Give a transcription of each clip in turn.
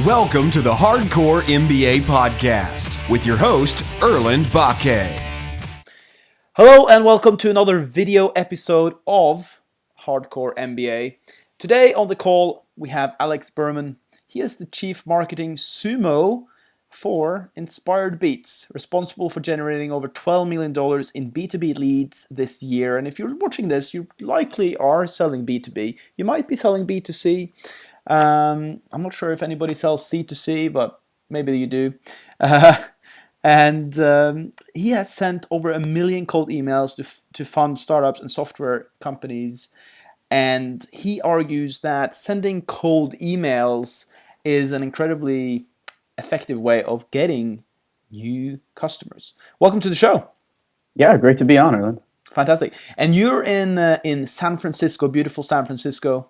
Welcome to the Hardcore MBA podcast with your host, Erlend, Bakke. Hello and welcome to another video episode of Hardcore MBA. Today on the call we have Alex Berman. He is the Chief Marketing Sumo for Inspired Beats, responsible for generating over $12 million in B2B leads this year. And if you're watching this, you likely are selling B2B. You might be selling B2C. I'm not sure if anybody sells C2C, but maybe you do. And he has sent over 1 million cold emails to fund startups and software companies. And he argues that sending cold emails is an incredibly effective way of getting new customers. Welcome to the show. Yeah, great to be on, Erlend. Fantastic. And you're in San Francisco, beautiful San Francisco.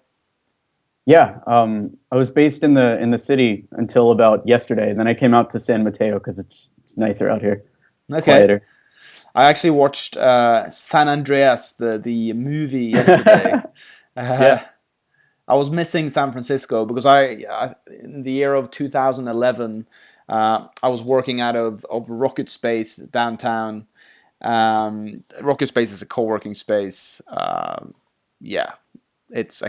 Yeah, I was based in the city until about yesterday. Then I came out to San Mateo because it's nicer out here. Okay. Quieter. I actually watched San Andreas, the movie yesterday. Yeah. I was missing San Francisco because I in the year of 2011, I was working out of Rocket Space downtown. Rocket Space is a co-working space. I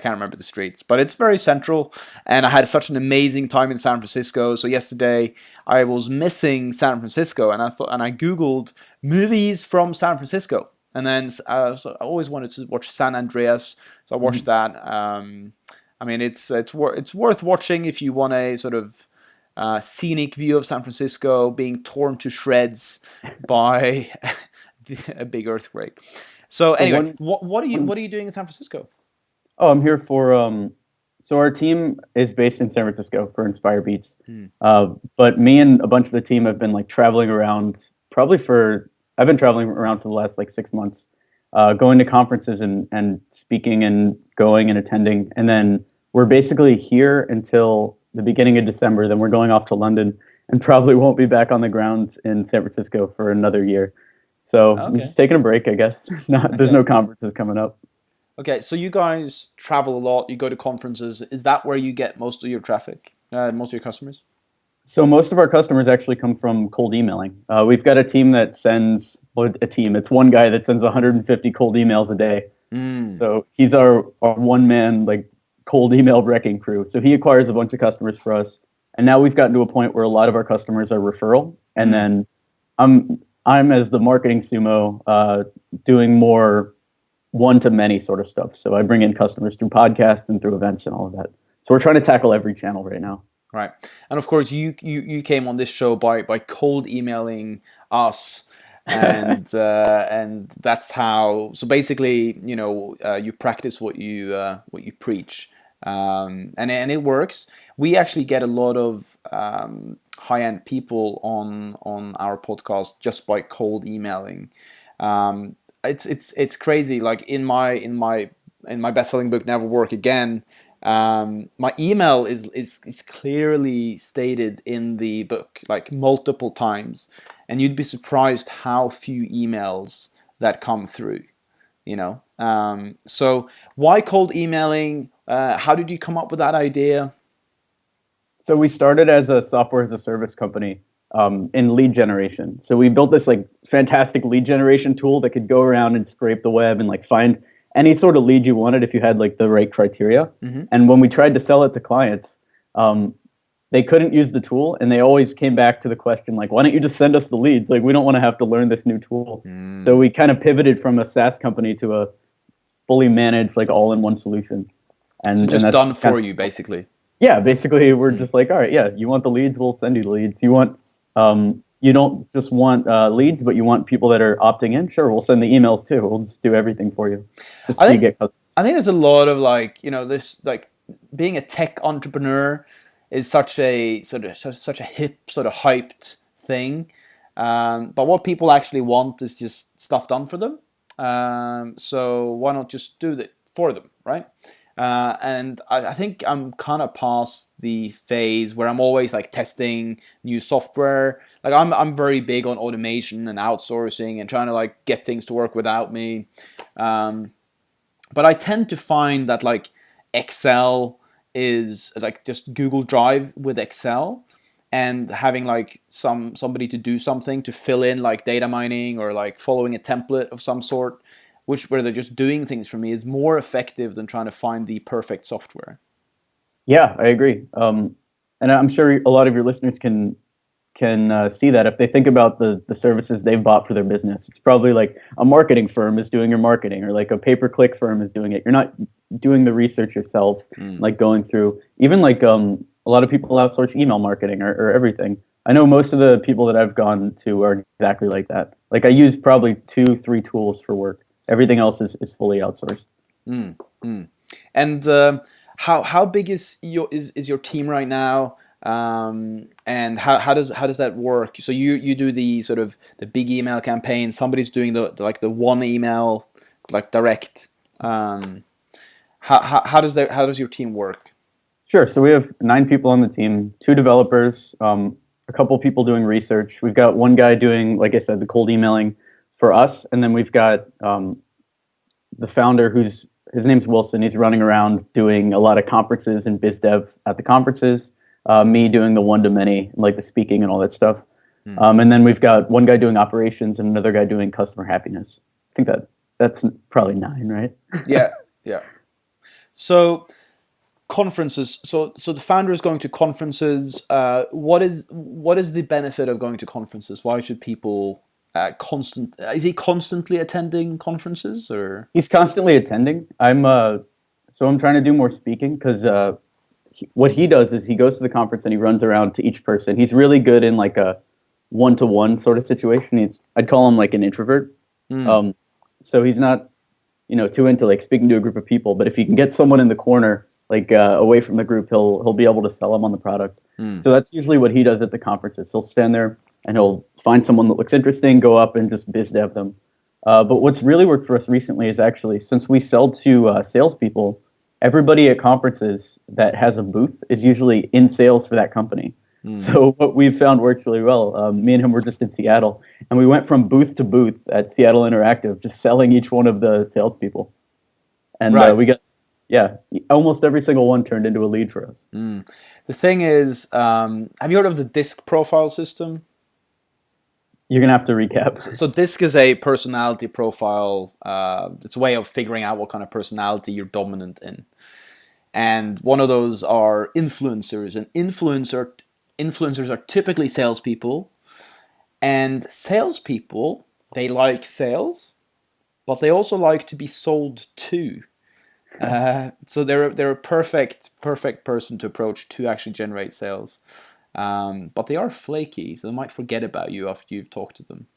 can't remember the streets, but it's very central, and I had such an amazing time in San Francisco. So yesterday I was missing San Francisco, and I Googled movies from San Francisco, and then so I always wanted to watch San Andreas, so I watched that. I mean, it's worth watching if you want a sort of scenic view of San Francisco being torn to shreds by a big earthquake. So anyway, what are you doing in San Francisco? Oh, I'm here for so our team is based in San Francisco for Inspire Beats. But me and a bunch of the team have been traveling around I've been traveling around for the last 6 months, going to conferences and speaking and going and attending. And then we're basically here until the beginning of December. Then we're going off to London and probably won't be back on the ground in San Francisco for another year. So I'm just taking a break, I guess. There's no conferences coming up. Okay, so you guys travel a lot, you go to conferences. Is that where you get most of your traffic, most of your customers? So most of our customers actually come from cold emailing. We've got a team that sends, it's one guy that sends 150 cold emails a day. So he's our one-man cold email wrecking crew. So he acquires a bunch of customers for us. And now we've gotten to a point where a lot of our customers are referral. And then I'm as the marketing sumo doing more one-to-many sort of stuff. So I bring in customers through podcasts and through events and all of that. So we're trying to tackle every channel right now. Right. And of course, you came on this show by cold emailing us. And and that's how. So basically, you practice what you preach, and it works. We actually get a lot of high-end people on our podcast just by cold emailing. It's crazy. Like in my best-selling book, Never Work Again, my email is clearly stated in the book multiple times, and you'd be surprised how few emails that come through. So why cold emailing? How did you come up with that idea? So we started as a software as a service company. In lead generation. So we built this fantastic lead generation tool that could go around and scrape the web and find any sort of lead you wanted if you had the right criteria. And when we tried to sell it to clients, they couldn't use the tool, and they always came back to the question why don't you just send us the leads? We don't want to have to learn this new tool. So we kind of pivoted from a SaaS company to a fully managed all-in-one solution. And so just done for you, basically. Yeah, basically we're just all right, yeah, you want the leads, we'll send you the leads. You want you don't just want leads, but you want people that are opting in. Sure, we'll send the emails too. We'll just do everything for you. I think there's a lot of this being a tech entrepreneur is such a such a hip sort of hyped thing, but what people actually want is just stuff done for them. So why not just do that for them, right? And I think I'm kind of past the phase where I'm always testing new software. I'm very big on automation and outsourcing and trying to get things to work without me. But I tend to find that Excel is like just Google Drive with Excel, and having like somebody to do something to fill in like data mining or like following a template of some sort, where they're just doing things for me, is more effective than trying to find the perfect software. Yeah, I agree. And I'm sure a lot of your listeners can see that if they think about the services they've bought for their business. It's probably like a marketing firm is doing your marketing, or like a pay-per-click firm is doing it. You're not doing the research yourself, like going through, even like a lot of people outsource email marketing or everything. I know most of the people that I've gone to are exactly like that. Like I use probably 2-3 tools for work. Everything else is fully outsourced. And how big is your team right now? And how does that work? So you do the sort of the big email campaign. Somebody's doing the one email, like direct. How does your team work? Sure. So we have 9 people on the team, 2 developers, a couple people doing research. We've got one guy doing, like I said, the cold emailing for us, and then we've got the founder, his name's Wilson. He's running around doing a lot of conferences and biz dev at the conferences. Me doing the one-to-many, like the speaking and all that stuff. And then we've got one guy doing operations and another guy doing customer happiness. I think that's probably 9, right? Yeah. So conferences. So the founder is going to conferences. What is the benefit of going to conferences? Why should people is he constantly attending conferences, or? He's constantly attending. I'm trying to do more speaking because what he does is he goes to the conference and he runs around to each person. He's really good in like a one-to-one sort of situation. I'd call him like an introvert. So he's not, too into like speaking to a group of people. But if you can get someone in the corner, like away from the group, he'll be able to sell them on the product. So that's usually what he does at the conferences. He'll stand there and he'll find someone that looks interesting, go up and just biz dev them. But what's really worked for us recently is actually, since we sell to salespeople, everybody at conferences that has a booth is usually in sales for that company. So what we've found works really well. Me and him were just in Seattle, and we went from booth to booth at Seattle Interactive, just selling each one of the salespeople. And we got, almost every single one turned into a lead for us. The thing is, have you heard of the DISC profile system? You're going to have to recap. So DISC is a personality profile. It's a way of figuring out what kind of personality you're dominant in. And one of those are influencers. And influencers are typically salespeople. And salespeople, they like sales, but they also like to be sold to. So they're a perfect person to approach to actually generate sales. But they are flaky, so they might forget about you after you've talked to them.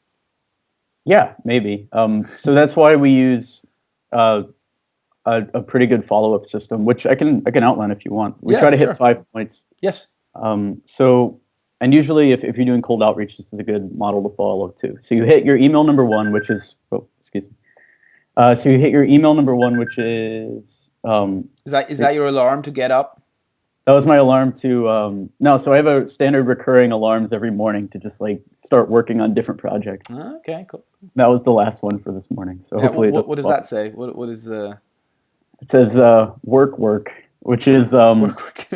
Yeah, maybe. So that's why we use a pretty good follow-up system, which I can outline if you want. We try to hit 5 points. Yes. And usually if you're doing cold outreach, this is a good model to follow too. So you hit your email number 1, which is, so you hit your email number 1, which is... Is that your alarm to get up? That was my alarm to, no, so I have a standard recurring alarms every morning to just like start working on different projects. Okay, cool. That was the last one for this morning. So hopefully... What does that say? What is... It says work, which is... work.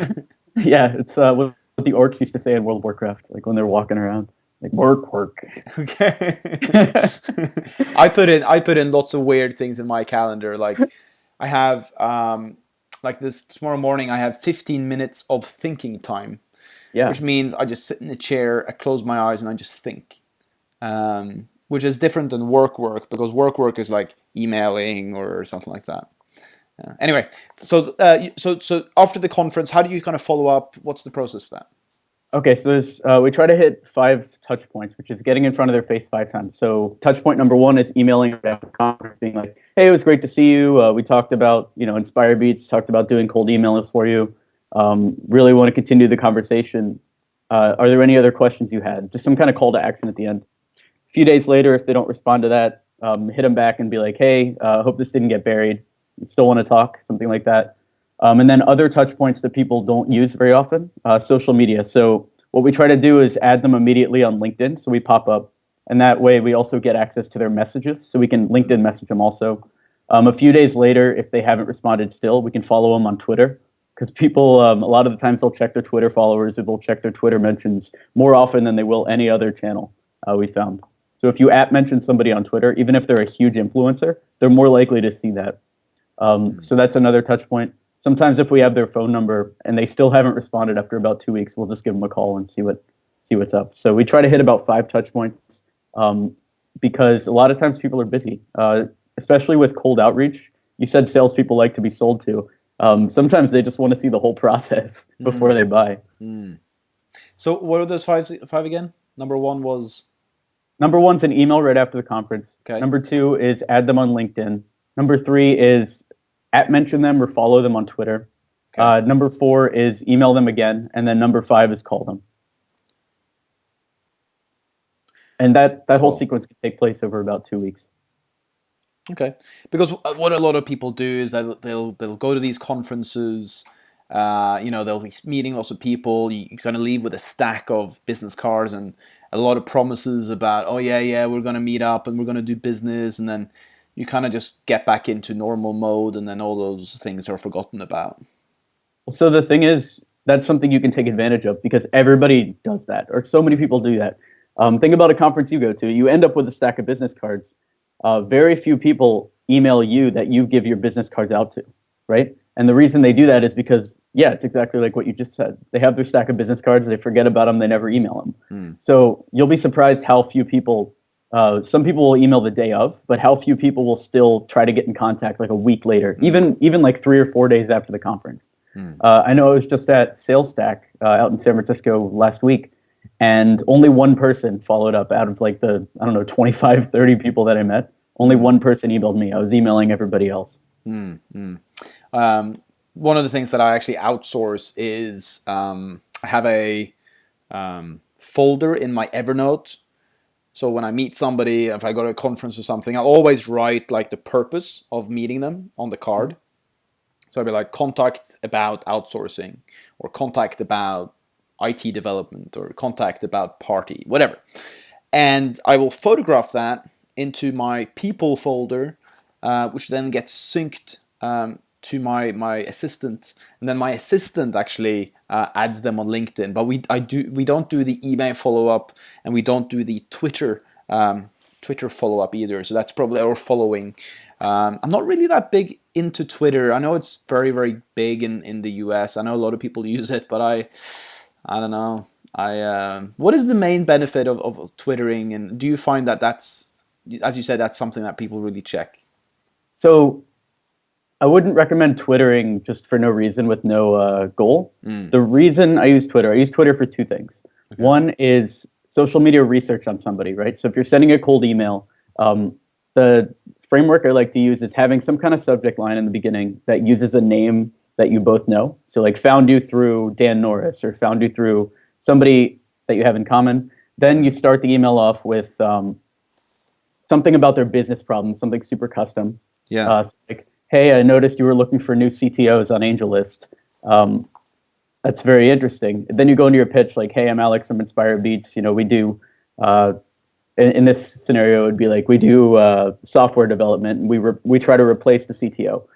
Yeah, it's what the orcs used to say in World of Warcraft, like when they're walking around. Like work. Okay. I put in lots of weird things in my calendar. Like I have like tomorrow morning I have 15 minutes of thinking time. Yeah. Which means I just sit in the chair, I close my eyes and I just think. Which is different than work because work is like emailing or something like that. Anyway, so after the conference, how do you kind of follow up? What's the process for that? Okay, so we try to hit 5 touch points, which is getting in front of their face 5 times. So touch point number 1 is emailing at the conference, being like, "Hey, it was great to see you. We talked about Inspire Beats, talked about doing cold emails for you. Really want to continue the conversation. Are there any other questions you had?" Just some kind of call to action at the end. A few days later, if they don't respond to that, hit them back and be like, "Hey, hope this didn't get buried. You still want to talk?" Something like that. And then other touch points that people don't use very often, social media. So what we try to do is add them immediately on LinkedIn, so we pop up. And that way we also get access to their messages, so we can LinkedIn message them also. A few days later, if they haven't responded still, we can follow them on Twitter. because people a lot of the times they'll check their Twitter followers or they'll check their Twitter mentions more often than they will any other channel. We found. So if you mention somebody on Twitter, even if they're a huge influencer, they're more likely to see that. So that's another touch point. Sometimes if we have their phone number and they still haven't responded after about 2 weeks, we'll just give them a call and see what's up. So we try to hit about 5 touch points because a lot of times people are busy, especially with cold outreach. You said salespeople like to be sold to. Sometimes they just want to see the whole process before they buy. So what are those five again? Number one's an email right after the conference. Okay. Number 2 is add them on LinkedIn. Number 3 is mention them or follow them on Twitter. Okay. Number 4 is email them again. And then number 5 is call them. And that whole sequence can take place over about 2 weeks. Okay, because what a lot of people do is that they'll go to these conferences, they'll be meeting lots of people. You're going to leave with a stack of business cards and a lot of promises about, we're going to meet up and we're going to do business, and then you kind of just get back into normal mode, and then all those things are forgotten about. So the thing is, that's something you can take advantage of because everybody does that, or so many people do that. Think about a conference you go to. You end up with a stack of business cards. Very few people email you that you give your business cards out to, right? And the reason they do that is because, it's exactly like what you just said. They have their stack of business cards, they forget about them, they never email them. So you'll be surprised how few people, some people will email the day of, but how few people will still try to get in contact like a week later, even like 3 or 4 days after the conference. I know I was just at Sales Stack out in San Francisco last week, and only one person followed up out of like the, 25, 30 people that I met. Only one person emailed me. I was emailing everybody else. One of the things that I actually outsource is I have a folder in my Evernote. So when I meet somebody, if I go to a conference or something, I'll always write like the purpose of meeting them on the card. So I'll be like, contact about outsourcing, or contact about IT development, or contact about party, whatever. And I will photograph that into my people folder, which then gets synced to my assistant, and then my assistant actually adds them on LinkedIn. But we don't do the email follow up, and we don't do the Twitter follow up either. So that's probably our following. I'm not really that big into Twitter. I know it's very, very big in the US. I know a lot of people use it, but I don't know. What is the main benefit of Twittering, and do you find that that's, as you said, that's something that people really check? So I wouldn't recommend Twittering just for no reason with no goal. The reason I use Twitter for 2 things. Okay. One is social media research on somebody, right? So if you're sending a cold email, the framework I like to use is having some kind of subject line in the beginning that uses a name that you both know. So like found you through Dan Norris, or found you through somebody that you have in common. Then you start the email off with something about their business problem, something super custom. Yeah. Like, hey, I noticed you were looking for new CTOs on AngelList. That's very interesting. Then you go into your pitch like, hey, I'm Alex from Inspire Beats. We do, in this scenario, it would be like, we do software development, and we try to replace the CTO.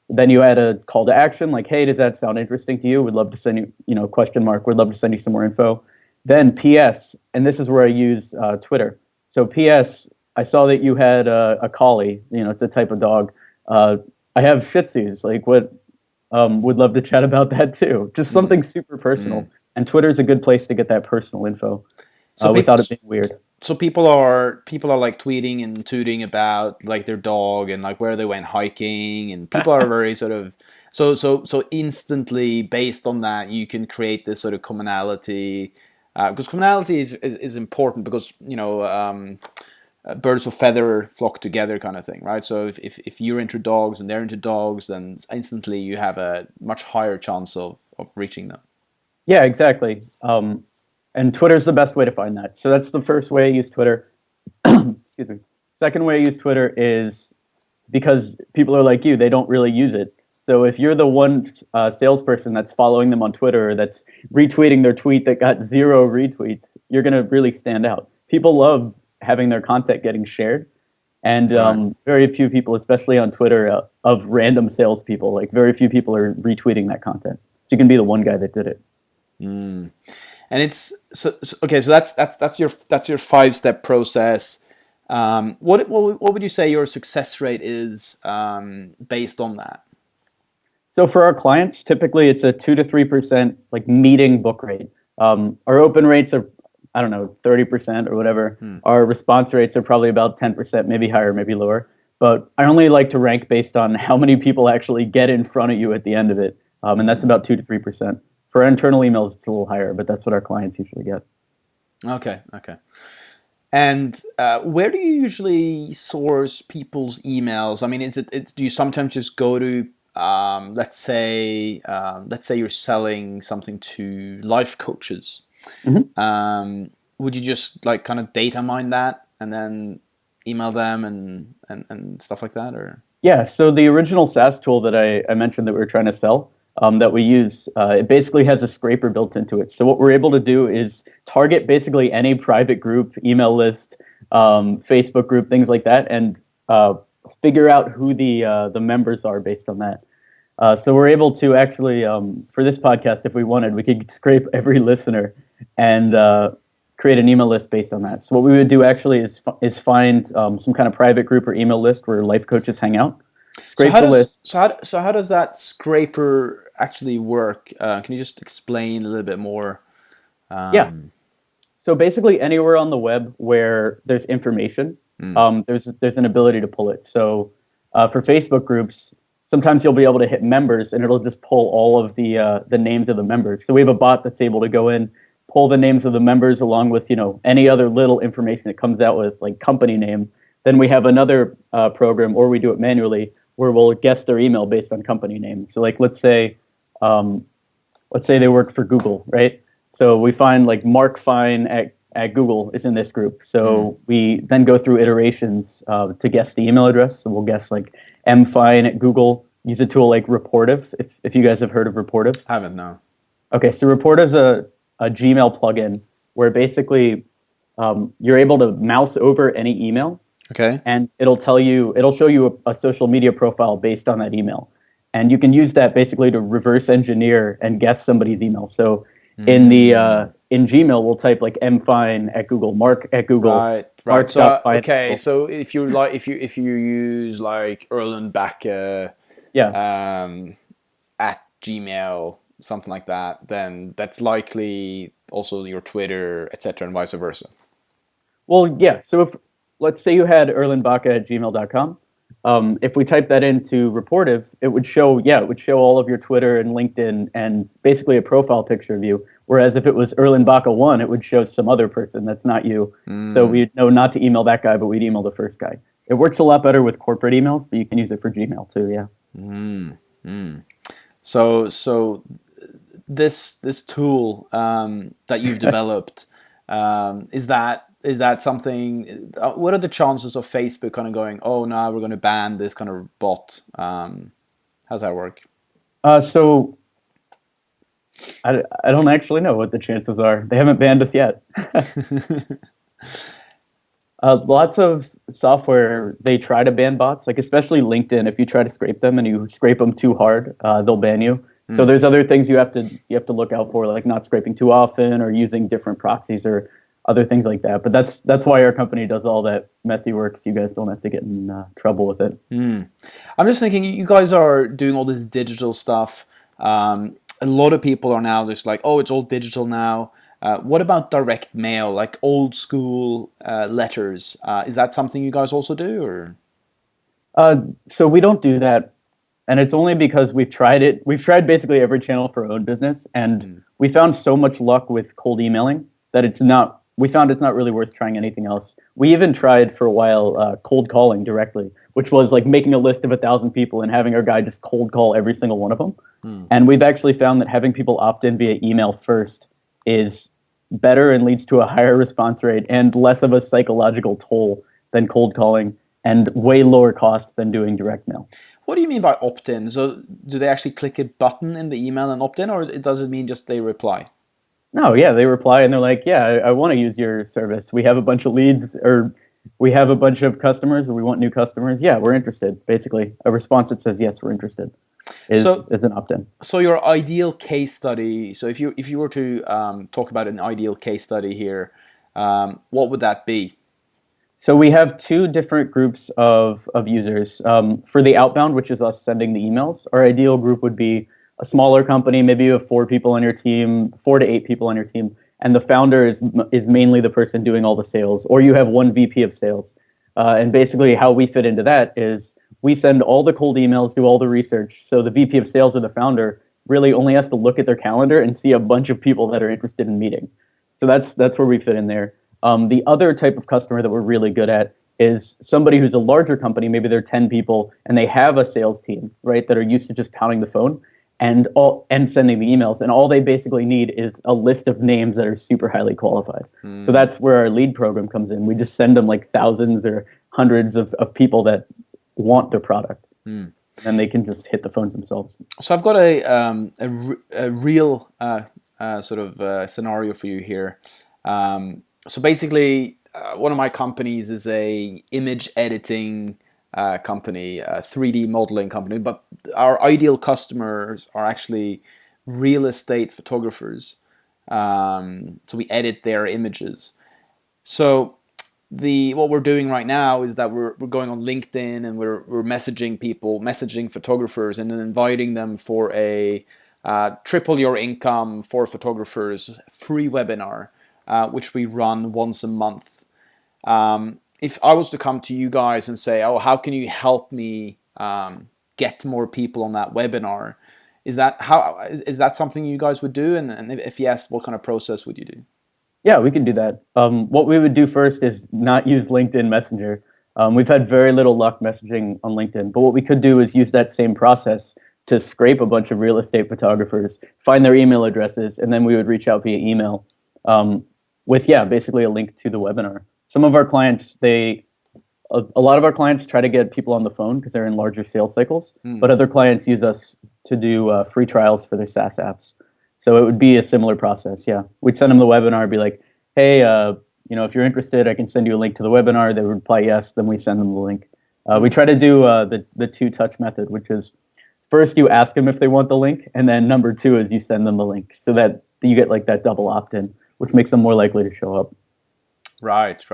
Then you add a call to action like, hey, does that sound interesting to you? We'd love to send you, question mark, we'd love to send you some more info. Then PS, and this is where I use Twitter. So PS, I saw that you had a collie, it's a type of dog. I have Shih Tzus, like what, would love to chat about that too. Just something super personal. And Twitter is a good place to get that personal info without it being weird. So people are like tweeting and tooting about like their dog and like where they went hiking, and people are very sort of so instantly based on that you can create this sort of commonality, because commonality is important, because birds of feather flock together kind of thing, right? So if you're into dogs and they're into dogs, then instantly you have a much higher chance of reaching them. Yeah, exactly. And Twitter's the best way to find that. So that's the first way I use Twitter. Excuse me. Second way I use Twitter is because people are like you, they don't really use it. So if you're the one salesperson that's following them on Twitter, or that's retweeting their tweet that got 0 retweets, you're going to really stand out. People love having their content getting shared. And very few people, especially on Twitter, of random salespeople, like very few people are retweeting that content. So you can be the one guy that did it. And it's okay. So that's your 5-step process. What would you say your success rate is based on that? So for our clients, typically it's a 2 to 3% like meeting book rate. Our open rates are, I don't know, 30% or whatever. Our response rates are probably about 10%, maybe higher, maybe lower. But I only like to rank based on how many people actually get in front of you at the end of it. And that's about 2 to 3%. For our internal emails, it's a little higher, but that's what our clients usually get. Okay. And where do you usually source people's emails? I mean, do you sometimes just go to let's say you're selling something to life coaches. Would you just like kind of data mine that and then email them and stuff like that, or? Yeah, so the original SaaS tool that I mentioned that we were trying to sell, that we use, it basically has a scraper built into it. So what we're able to do is target basically any private group, email list, Facebook group, things like that, and figure out who the members are based on that. So we're able to actually, for this podcast, if we wanted, we could scrape every listener and create an email list based on that. So what we would do actually is find some kind of private group or email list where life coaches hang out. Scrape the list. So how does that scraper actually work? Can you just explain a little bit more? Yeah. So basically anywhere on the web where there's information, there's an ability to pull it. So for Facebook groups, sometimes you'll be able to hit members and it'll just pull all of the names of the members. So we have a bot that's able to go in, pull the names of the members along with, any other little information that comes out with like company name. Then we have another program, or we do it manually, where we'll guess their email based on company name. So like, let's say they work for Google, right? So we find like Mark Fine at Google is in this group. So we then go through iterations to guess the email address. So we'll guess like M Fine at Google. Use a tool like Reportive, if you guys have heard of Reportive. I haven't, no. Okay, so Reportive's a Gmail plugin where basically you're able to mouse over any email. Okay. And it'll show you a social media profile based on that email. And you can use that basically to reverse engineer and guess somebody's email. So in Gmail, we'll type like mfine at Google, Mark at Google. Right. Mark So so if you use like Erlend Bakke, at Gmail, something like that, then that's likely also your Twitter, etc., and vice versa. Well, yeah. So let's say you had erlendbakke@gmail.com. If we type that into Reportive, it would show all of your Twitter and LinkedIn and basically a profile picture of you. Whereas if it was Erlend Bakke 1, it would show some other person that's not you. So we'd know not to email that guy, but we'd email the first guy. It works a lot better with corporate emails, but you can use it for Gmail too. Yeah. So this tool that you've developed, is that something? What are the chances of Facebook kind of going, oh, no, we're going to ban this kind of bot? How's that work? So I don't actually know what the chances are. They haven't banned us yet. Lots of software, they try to ban bots, like especially LinkedIn. If you try to scrape them and you scrape them too hard, they'll ban you. So there's other things you have to look out for, like not scraping too often or using different proxies or other things like that. But that's why our company does all that messy work, so you guys don't have to get in trouble with it. I'm just thinking, you guys are doing all this digital stuff. A lot of people are now just like, oh, it's all digital now. What about direct mail, like old school letters? Is that something you guys also do, or? So we don't do that. And it's only because we've tried it. We've tried basically every channel for our own business. And we found so much luck with cold emailing that we found it's not really worth trying anything else. We even tried for a while cold calling directly, which was like making a list of 1,000 people and having our guy just cold call every single one of them. And we've actually found that having people opt in via email first is better and leads to a higher response rate and less of a psychological toll than cold calling, and way lower cost than doing direct mail. What do you mean by opt-in? So do they actually click a button in the email and opt in, or does it mean just they reply? No, yeah, they reply and they're like, yeah, I want to use your service. We have a bunch of leads, or we have a bunch of customers or we want new customers. Yeah, we're interested. Basically, a response that says yes, we're interested is an opt-in. So your ideal case study. So if you were to talk about an ideal case study here, what would that be? So we have two different groups of users. For the outbound, which is us sending the emails, our ideal group would be a smaller company. Maybe you have 4 people on your team, 4 to 8 people on your team, and the founder is mainly the person doing all the sales, or you have one VP of sales. And basically how we fit into that is we send all the cold emails, do all the research. So the VP of sales or the founder really only has to look at their calendar and see a bunch of people that are interested in meeting. So that's where we fit in there. The other type of customer that we're really good at is somebody who's a larger company. Maybe they're 10 people and they have a sales team, right, that are used to just pounding the phone and sending the emails. And all they basically need is a list of names that are super highly qualified. So that's where our lead program comes in. We just send them like thousands or hundreds of people that want their product. And they can just hit the phones themselves. So I've got a real sort of scenario for you here. So basically, one of my companies is a image editing company, a 3D modeling company, but our ideal customers are actually real estate photographers. So we edit their images. So what we're doing right now is that we're going on LinkedIn and we're messaging people, messaging photographers, and then inviting them for a triple your income for photographers free webinar, which we run once a month. If I was to come to you guys and say, "Oh, how can you help me get more people on that webinar?" Is that something you guys would do? And if yes, what kind of process would you do? Yeah, we can do that. What we would do first is not use LinkedIn Messenger. We've had very little luck messaging on LinkedIn, but what we could do is use that same process to scrape a bunch of real estate photographers, find their email addresses, and then we would reach out via email with basically a link to the webinar. Some of our clients, a lot of our clients try to get people on the phone because they're in larger sales cycles, but other clients use us to do free trials for their SaaS apps. So it would be a similar process. Yeah, we'd send them the webinar, be like, "Hey, if you're interested, I can send you a link to the webinar." They would reply yes, then we send them the link. We try to do the 2-touch method, which is first you ask them if they want the link, and then number 2 is you send them the link, so that you get like that double opt-in, which makes them more likely to show up. Right.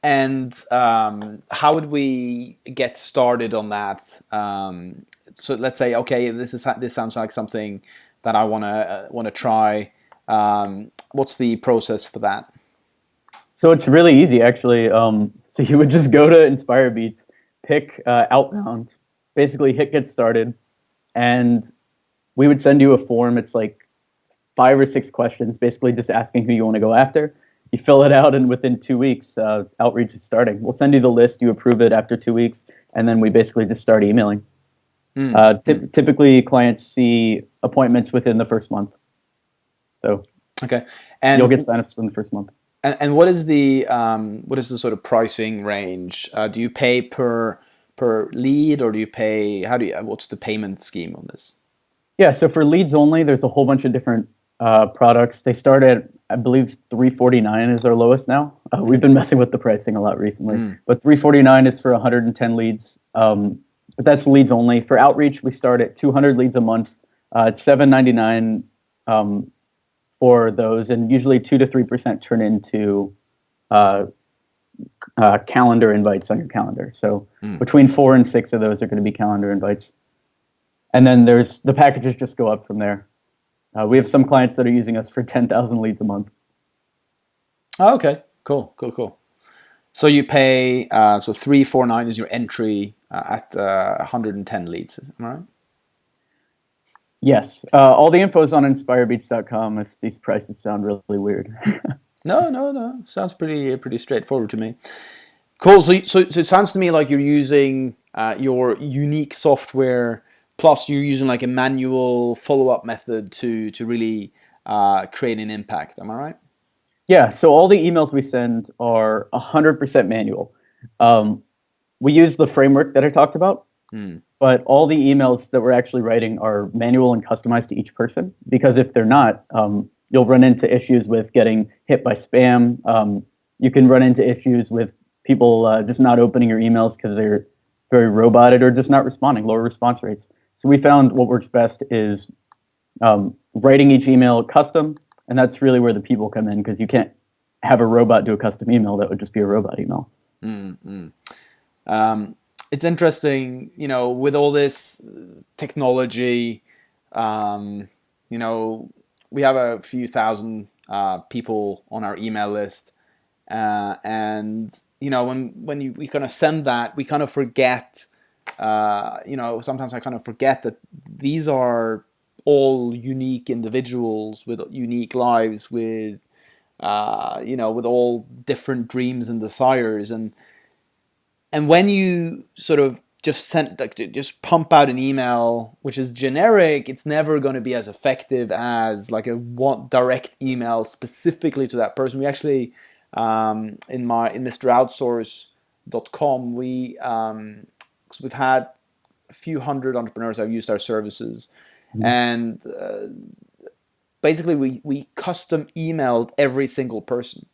And how would we get started on that? So let's say, okay, this sounds like something that I want to try. What's the process for that? So it's really easy, actually. So you would just go to InspireBeats, pick outbound, basically hit get started, and we would send you a form. It's like 5 or 6 questions, basically just asking who you want to go after. You fill it out, and within 2 weeks, outreach is starting. We'll send you the list, you approve it after 2 weeks, and then we basically just start emailing. Typically, clients see appointments within the first month. So okay, and you'll get signups in the first month. And what is the sort of pricing range? Do you pay per lead, or do you pay? What's the payment scheme on this? Yeah, so for leads only, there's a whole bunch of different products. They start at, I believe, $349 is our lowest now. We've been messing with the pricing a lot recently, but $349 is for 110 leads. But that's leads only. For outreach, we start at 200 leads a month. It's $799 for those, and usually 2 to 3% turn into calendar invites on your calendar. So between 4 and 6 of those are going to be calendar invites. And then the packages just go up from there. We have some clients that are using us for 10,000 leads a month. Oh, okay, cool. So you pay, so $349 is your entry at 110 leads, am I right? Yes. All the info is on inspirebeats.com if these prices sound really weird. No. Sounds pretty straightforward to me. Cool. So it sounds to me like you're using your unique software, plus you're using like a manual follow-up method to really create an impact. Am I right? Yeah. So all the emails we send are 100% manual. We use the framework that I talked about, but all the emails that we're actually writing are manual and customized to each person, because if they're not, you'll run into issues with getting hit by spam. you can run into issues with people just not opening your emails because they're very roboted or just not responding, lower response rates. So we found what works best is writing each email custom, and that's really where the people come in, because you can't have a robot do a custom email. That would just be a robot email. It's interesting, with all this technology, we have a few thousand people on our email list, and when we kind of send that, we kind of forget. Sometimes I kind of forget that these are all unique individuals with unique lives, with with all different dreams and desires, and when you sort of just pump out an email which is generic, it's never going to be as effective as like a direct email specifically to that person. We actually in MrOutsource.com, we've had a few hundred entrepreneurs that have used our services, and basically we custom emailed every single person.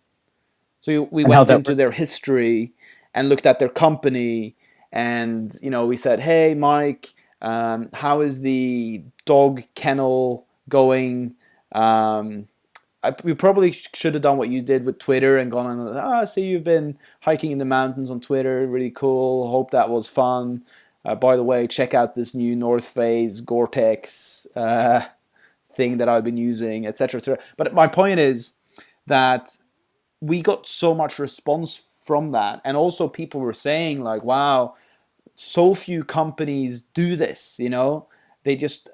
So we went into their history and looked at their company, and we said, hey Mike, how is the dog kennel going? We probably should have done what you did with Twitter and gone on, I see you've been hiking in the mountains on Twitter, really cool, hope that was fun. By the way, check out this new North Face Gore-Tex thing that I've been using, etc., etc. But my point is that we got so much response from that, and also people were saying like, wow, so few companies do this. They just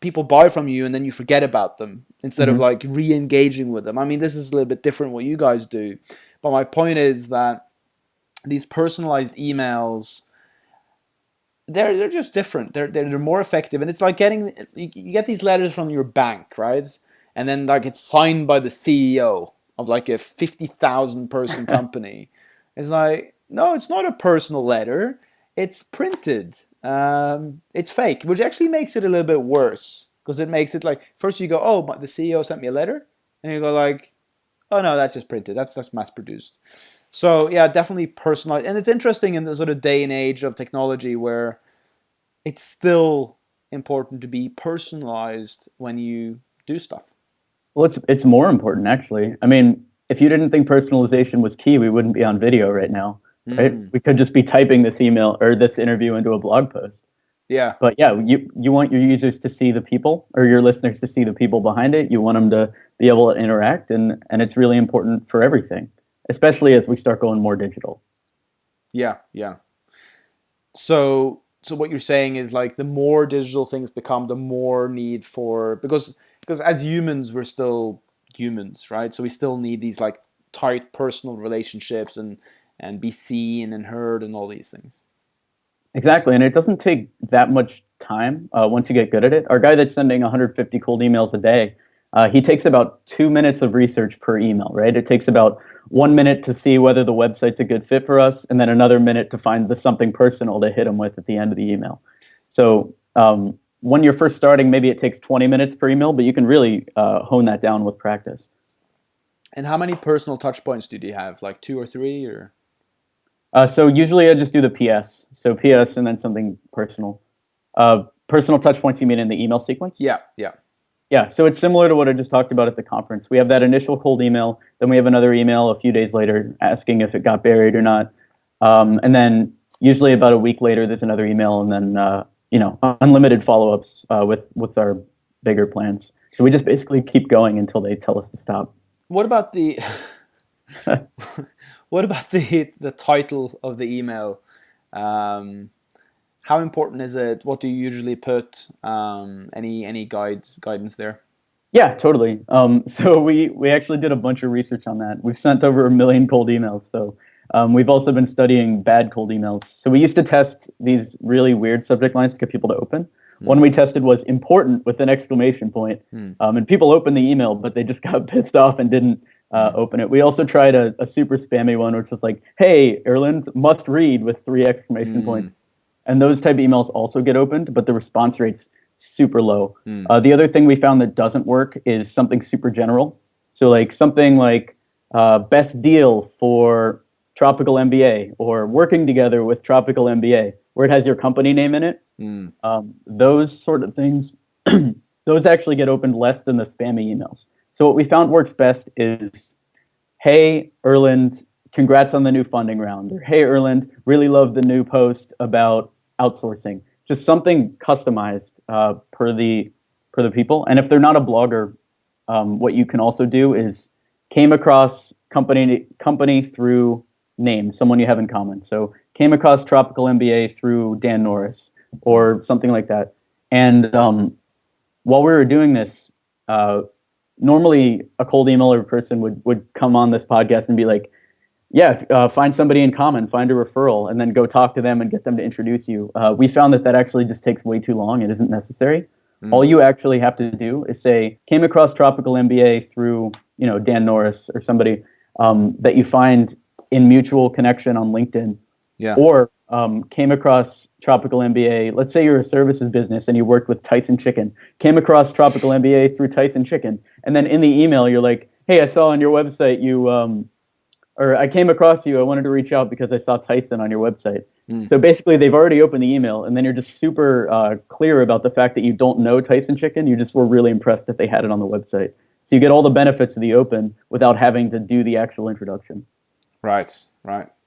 people buy from you and then you forget about them instead of like re-engaging with them. I mean, this is a little bit different what you guys do, but my point is that these personalized emails, they're just different. They're more effective, and it's like you get these letters from your bank, right? And then like it's signed by the CEO of like a 50,000 person company. It's like, no, it's not a personal letter. It's printed. It's fake, which actually makes it a little bit worse, because it makes it like, first you go, oh, but the CEO sent me a letter, and you go like, oh no, that's just printed. That's mass produced. So yeah, definitely personalized. And it's interesting in the sort of day and age of technology where it's still important to be personalized when you do stuff. Well, it's more important, actually. I mean, if you didn't think personalization was key, we wouldn't be on video right now, right? We could just be typing this email or this interview into a blog post. Yeah. But yeah, you want your users to see the people, or your listeners to see the people behind it. You want them to be able to interact, and it's really important for everything, especially as we start going more digital. Yeah. So what you're saying is like the more digital things become, the more need for, because as humans, we're still humans, right? So we still need these like tight personal relationships and be seen and heard and all these things. Exactly, and it doesn't take that much time once you get good at it. Our guy that's sending 150 cold emails a day, he takes about 2 minutes of research per email, right? It takes about 1 minute to see whether the website's a good fit for us, and then another minute to find the something personal to hit him with at the end of the email. So when you're first starting, maybe it takes 20 minutes per email, but you can really hone that down with practice. And how many personal touch points do you have? Like 2 or 3, or? So usually I just do the PS. So PS and then something personal. Personal touch points, you mean in the email sequence? Yeah. Yeah, so it's similar to what I just talked about at the conference. We have that initial cold email, then we have another email a few days later asking if it got buried or not. And then usually about a week later, there's another email, and then unlimited follow-ups with our bigger plans. So we just basically keep going until they tell us to stop. What about the the title of the email? How important is it? What do you usually put? Any guidance there? Yeah, totally. So we actually did a bunch of research on that. We've sent over 1 million cold emails. So we've also been studying bad cold emails. So we used to test these really weird subject lines to get people to open. One we tested was important with an exclamation point. And people opened the email, but they just got pissed off and didn't open it. We also tried a super spammy one, which was like, hey, Erlend, must read with 3 exclamation points. And those type of emails also get opened, but the response rate's super low. The other thing we found that doesn't work is something super general. So like something like, best deal for Tropical MBA or working together with Tropical MBA, where it has your company name in it. Those sort of things, those actually get opened less than the spammy emails. So what we found works best is, hey, Erlend, congrats on the new funding round. Or, hey, Erlend, really love the new post about outsourcing. Just something customized per the people. And if they're not a blogger, what you can also do is came across company through name, someone you have in common. So came across Tropical MBA through Dan Norris or something like that. And while we were doing this, normally a cold emailer person would come on this podcast and be like, yeah, find somebody in common, find a referral, and then go talk to them and get them to introduce you. We found that actually just takes way too long. It isn't necessary. All you actually have to do is say, came across Tropical MBA through, Dan Norris or somebody that you find in mutual connection on LinkedIn. Yeah. Or came across Tropical MBA. Let's say you're a services business and you worked with Tyson Chicken. Came across Tropical MBA through Tyson Chicken. And then in the email, you're like, hey, I saw on your website you, or I came across you. I wanted to reach out because I saw Tyson on your website. So basically, they've already opened the email, and then you're just super clear about the fact that you don't know Tyson Chicken. You just were really impressed that they had it on the website. So you get all the benefits of the open without having to do the actual introduction. Right.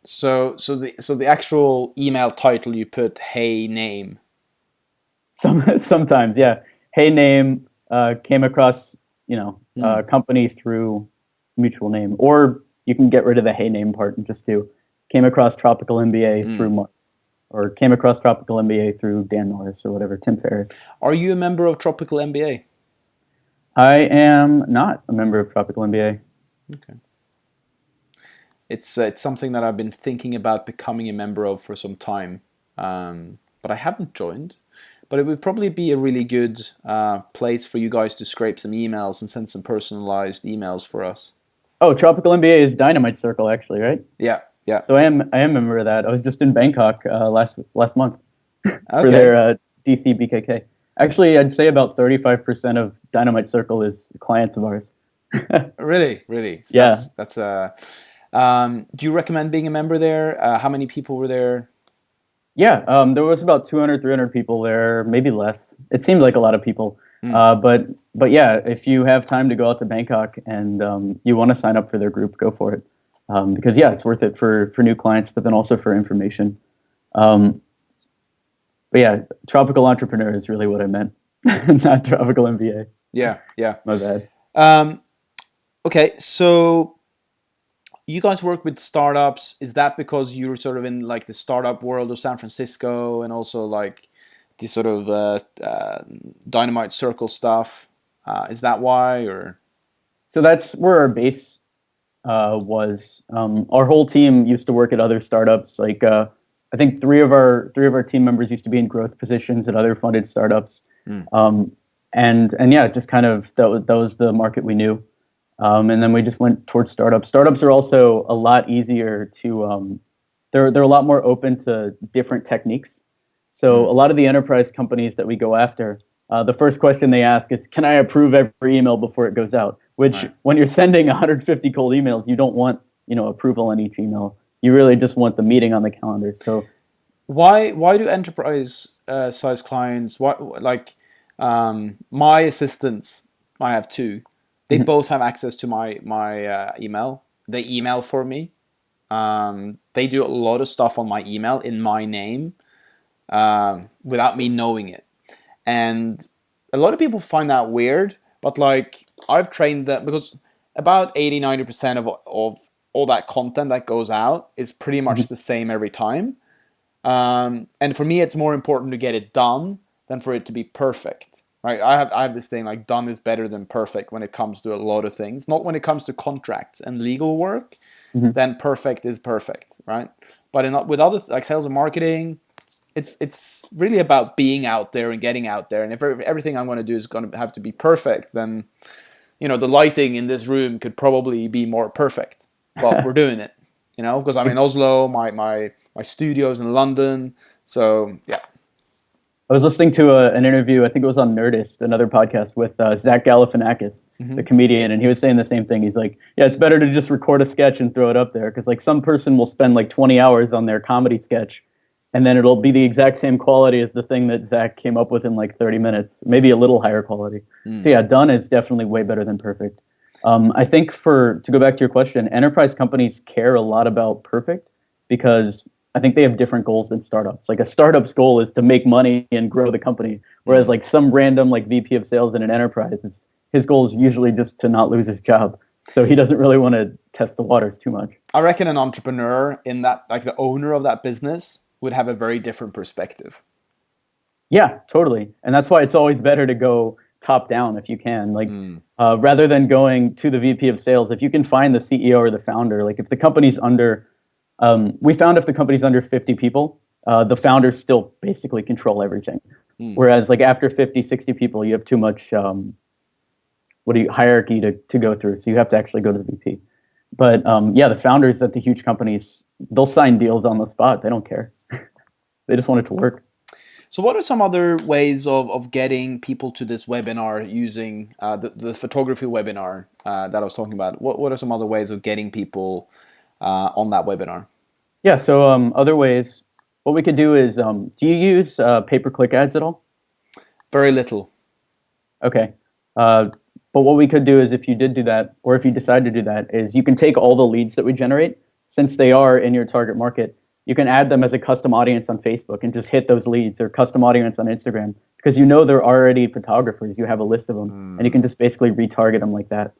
So the actual email title you put, hey name. Sometimes, yeah. Hey name, came across company through mutual name, or you can get rid of the hey name part and just do came across Tropical MBA through Mark, or came across Tropical MBA through Dan Norris or whatever, Tim Ferriss. Are you a member of Tropical MBA? I am not a member of Tropical MBA. Okay. It's something that I've been thinking about becoming a member of for some time, but I haven't joined. But it would probably be a really good place for you guys to scrape some emails and send some personalized emails for us. Oh, Tropical MBA is Dynamite Circle, actually, right? Yeah. So I am a member of that. I was just in Bangkok last month Okay. for their DC BKK. Actually, I'd say about 35% of Dynamite Circle is clients of ours. Really? So yeah. That's do you recommend being a member there? How many people were there? Yeah, there was about 200, 300 people there, maybe less. It seemed like a lot of people. But yeah, if you have time to go out to Bangkok and you want to sign up for their group, go for it. Because yeah, it's worth it for new clients, but then also for information. But yeah, Tropical Entrepreneur is really what I meant, not Tropical MBA. Yeah. My bad. Okay, so you guys work with startups. Is that because you're sort of in like the startup world of San Francisco and also like the sort of Dynamite Circle stuff? Is that why, or? So that's where our base was. Our whole team used to work at other startups. Like I think three of our team members used to be in growth positions at other funded startups. And yeah, just kind of that was the market we knew. And then we just went towards startups. Startups are also a lot easier to. They're a lot more open to different techniques. So a lot of the enterprise companies that we go after, the first question they ask is, "Can I approve every email before it goes out?" Which, when you're sending 150 cold emails, you don't want approval on each email. You really just want the meeting on the calendar. So, why do enterprise size clients? My assistants? I have two. They both have access to my email. They email for me. They do a lot of stuff on my email in my name without me knowing it. And a lot of people find that weird, but like I've trained that because about 80-90% of all that content that goes out is pretty much the same every time. And for me, it's more important to get it done than for it to be perfect. Right? I have this thing like done is better than perfect when it comes to a lot of things. Not when it comes to contracts and legal work, then perfect is perfect, right? But with other like sales and marketing, it's really about being out there and getting out there. And if everything I'm going to do is going to have to be perfect, then the lighting in this room could probably be more perfect. But we're doing it, because I'm in Oslo. My studio's in London. So yeah. I was listening to an interview, I think it was on Nerdist, another podcast with Zach Galifianakis, the comedian, and he was saying the same thing. He's like, yeah, it's better to just record a sketch and throw it up there, because like some person will spend like 20 hours on their comedy sketch, and then it'll be the exact same quality as the thing that Zach came up with in like 30 minutes, maybe a little higher quality. So yeah, done is definitely way better than perfect. I think to go back to your question, enterprise companies care a lot about perfect because I think they have different goals than startups. Like a startup's goal is to make money and grow the company, whereas like some random like VP of sales in an enterprise, his goal is usually just to not lose his job. So he doesn't really want to test the waters too much. I reckon an entrepreneur in that, like the owner of that business, would have a very different perspective. Yeah, totally. And that's why it's always better to go top down if you can. Like rather than going to the VP of sales, if you can find the CEO or the founder, like if the company's under, we found if the company's under 50 people, the founders still basically control everything. Whereas like after 50, 60 people, you have too much hierarchy to go through. So you have to actually go to the VP. But yeah, the founders at the huge companies, they'll sign deals on the spot. They don't care. They just want it to work. So what are some other ways of getting people to this webinar using the photography webinar that I was talking about? What are some other ways of getting people on that webinar? Yeah, so other ways, what we could do is, do you use pay-per-click ads at all? Very little. Okay. But what we could do is if you did do that, or if you decide to do that, is you can take all the leads that we generate, since they are in your target market, you can add them as a custom audience on Facebook and just hit those leads, or custom audience on Instagram, because you know they're already photographers. You have a list of them, and you can just basically retarget them like that.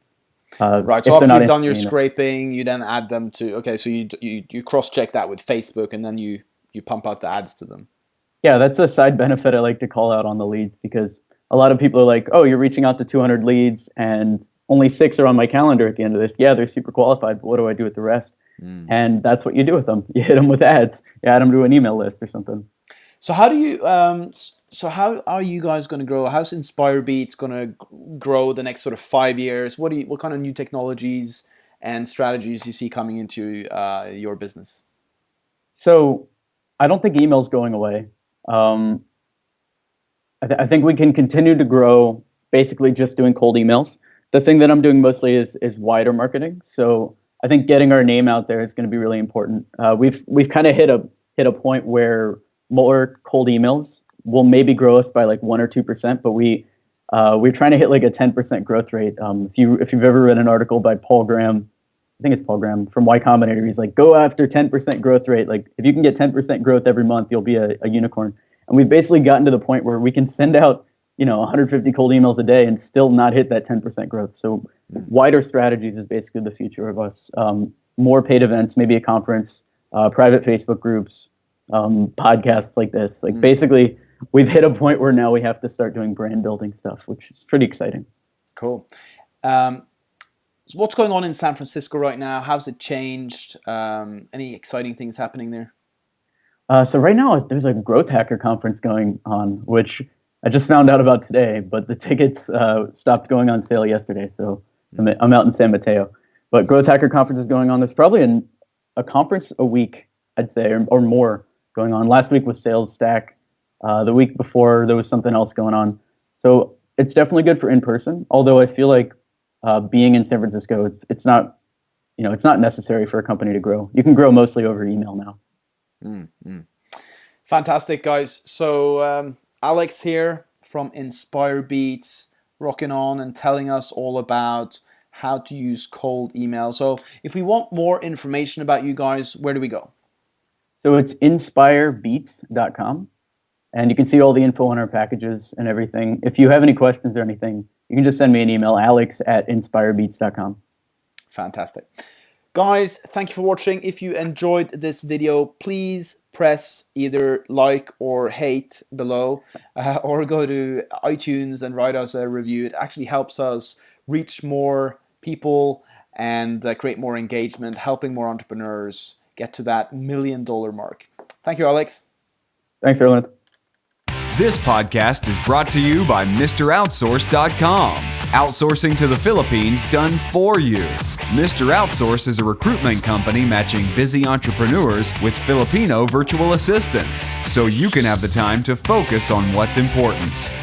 Right. So after you've done your scraping, you then add them to. Okay. So you cross check that with Facebook, and then you pump out the ads to them. Yeah, that's a side benefit I like to call out on the leads, because a lot of people are like, oh, you're reaching out to 200 leads and only 6 are on my calendar at the end of this. Yeah, they're super qualified, but what do I do with the rest? And that's what you do with them. You hit them with ads. You add them to an email list or something. So how do you? So how are you guys going to grow? How's InspireBeats going to grow the next sort of 5 years? What kind of new technologies and strategies you see coming into your business? So I don't think email's going away. I think we can continue to grow basically just doing cold emails. The thing that I'm doing mostly is wider marketing. So I think getting our name out there is going to be really important. We've kind of hit a point where more cold emails will maybe grow us by like 1 or 2%, but we're trying to hit like a 10% growth rate. If you've ever read an article by Paul Graham, I think it's Paul Graham from Y Combinator, he's like, go after 10% growth rate. Like if you can get 10% growth every month, you'll be a unicorn. And we've basically gotten to the point where we can send out 150 cold emails a day and still not hit that 10% growth. So wider strategies is basically the future of us. More paid events, maybe a conference, private Facebook groups, podcasts like this. Like basically, we've hit a point where now we have to start doing brand building stuff, which is pretty exciting. Cool. So what's going on in San Francisco right now? How's it changed? Any exciting things happening there? So right now, there's a growth hacker conference going on, which I just found out about today, but the tickets stopped going on sale yesterday. So I'm out in San Mateo. But growth hacker conference is going on. There's probably a conference a week, I'd say, or more going on. Last week was Sales Stack. The week before, there was something else going on. So it's definitely good for in-person, although I feel like being in San Francisco, it's not necessary for a company to grow. You can grow mostly over email now. Fantastic, guys. So Alex here from InspireBeats, rocking on and telling us all about how to use cold email. So if we want more information about you guys, where do we go? So it's inspirebeats.com, and you can see all the info on our packages and everything. If you have any questions or anything, you can just send me an email, alex@inspirebeats.com. Fantastic. Guys, thank you for watching. If you enjoyed this video, please press either like or hate below, or go to iTunes and write us a review. It actually helps us reach more people and create more engagement, helping more entrepreneurs get to that $1 million mark. Thank you, Alex. Thanks, Erlend. This podcast is brought to you by MrOutsource.com. Outsourcing to the Philippines done for you. Mr. Outsource is a recruitment company matching busy entrepreneurs with Filipino virtual assistants, so you can have the time to focus on what's important.